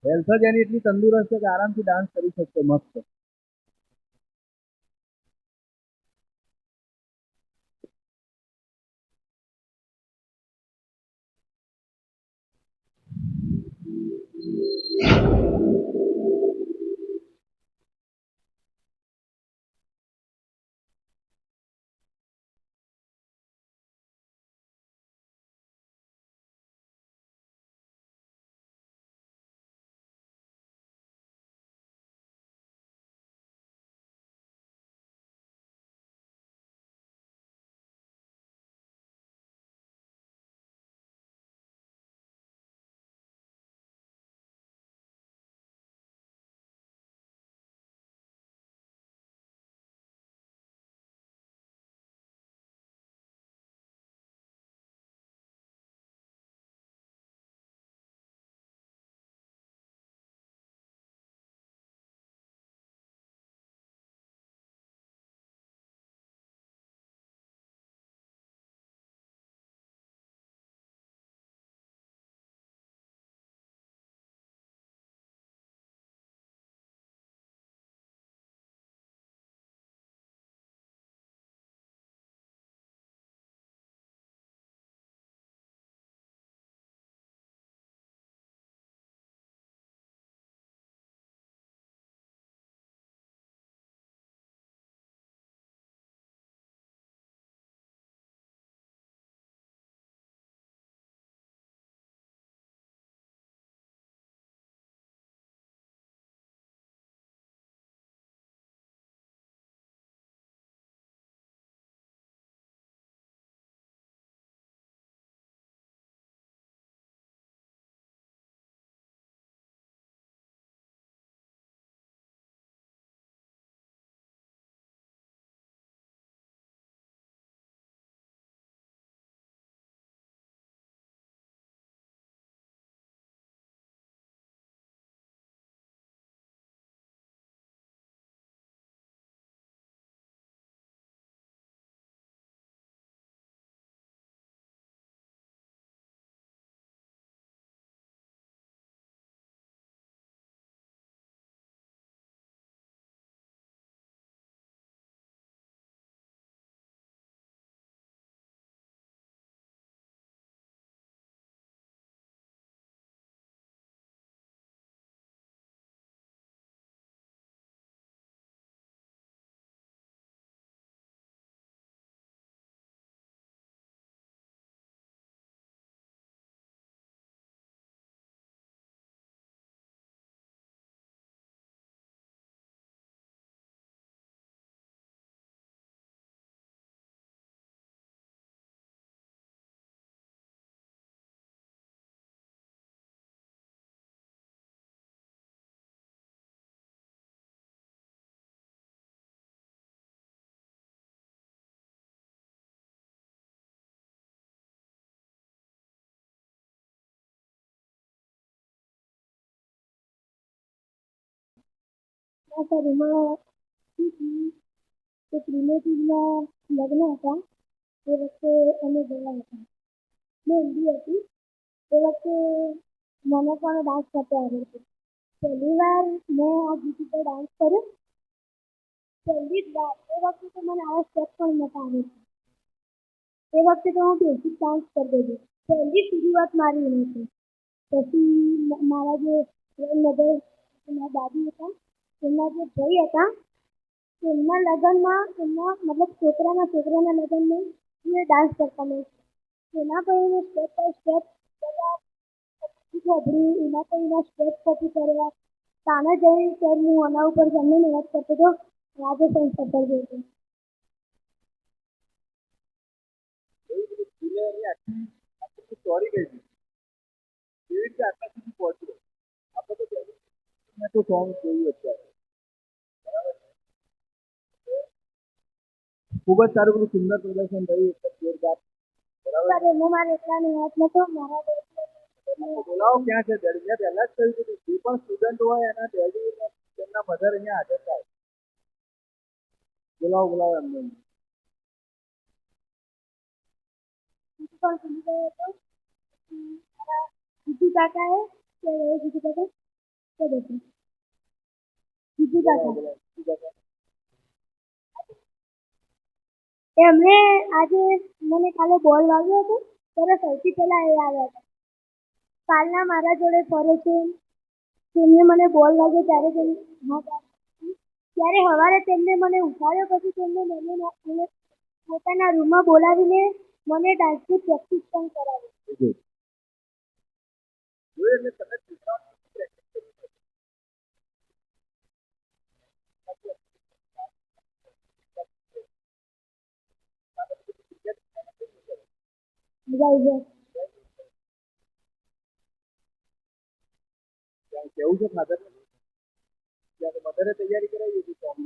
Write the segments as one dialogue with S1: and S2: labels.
S1: Health જ એની એટલી તંદુરસ્ત છે કે આરામથી ડાન્સ કરી શકશે મસ્ત.
S2: એમાં એક રિલેટિવના લગ્ન હતા. એ વખતે અમે ગયા હતા. મહેંદી હતી. એ વખતે મને પણ ડાન્સ કરતો આવડે છે. પહેલી વાર મેં આ ગીત ઉપર ડાન્સ કર્યો. પહેલી જ વાર. એ વખતે તો મને આવા સ્ટેપ પણ નહોતા આવડતા. એ વખતે તો હું બેઝિક ડાન્સ કરતી હતી. પહેલી શરૂઆત મારી એનાથી. પછી મારા જે ગ્રેન્ડમધર, મારા દાદી હતા, એમના જે ભાઈ હતા, એમના લગ્નમાં એમના મતલબ છોકરાના લગ્નમાં એ ડાન્સ કરતા મેં એના પર એને સ્ટેપ બાય સ્ટેપ બધા ગભરી એના પર એના સ્ટેપ કોપી કર્યા. તાને જઈ ત્યારે હું આના ઉપર જમને મહેનત કરતો હતો. આજે પણ સફળ ગઈ હતી.
S1: એની આખી આખી સ્ટોરી કઈ હતી કેવી રીતે આટલા સુધી પહોંચ્યો. આપણે તો મેં તો સોંગ જોયું અત્યારે. ખૂબ જ સારું બધું સુંદર પ્રદર્શન થયું એકદમ જોરદાર. બરાબર.
S2: એમાં મારે એકલાની વાત નતો મારા
S1: બોલાવો ક્યાં છે ડેડી? મેં પહેલા જ કહ્યું હતું જે પણ સ્ટુડન્ટ હોય એના ડેડી તેમના મધર અહીંયા હાજર થાય. બોલાવો બોલાવો એમને.
S2: પણ ભૂલી ગયો હતો. મારા જીજુ કાકાએ જીજુ કાકા કહી દેશે બીજી કાકા
S1: બીજા
S2: એમણે આજે મને કાલે બોલ વાગ્યો હતો ત્યારે સૌથી પહેલા એ આવ્યા હતા કાલના મારા જોડે ફરે છે તેમને મને બોલ વાગ્યો ત્યારે ત્યારે સવારે તેમને મને ઉઠાડ્યો પછી તેમને મને પોતાના રૂમમાં બોલાવીને મને ડાન્સની પ્રેક્ટિસ પણ કરાવી
S1: જોયું એટલે તમે છોકરાઓની પ્રેક્ટિસ કરવી પડે.
S2: મજા આવી જાય
S1: ત્યાં કેવું છે ફાધર ત્યાં મધરે તૈયારી કરાવી હતી સોંગ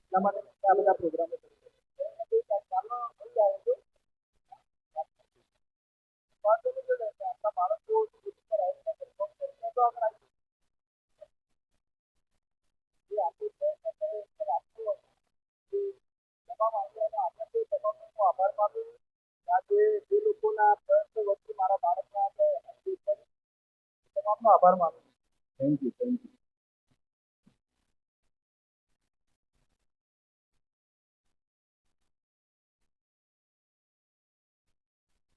S1: એટલા માટે આ બધા પ્રોગ્રામો આપણા બાળકો આભાર માનું આજે જે લોકોના પ્રયત્નો વચ્ચે મારા બાળકના તમામનો આભાર માનું થેન્ક યુ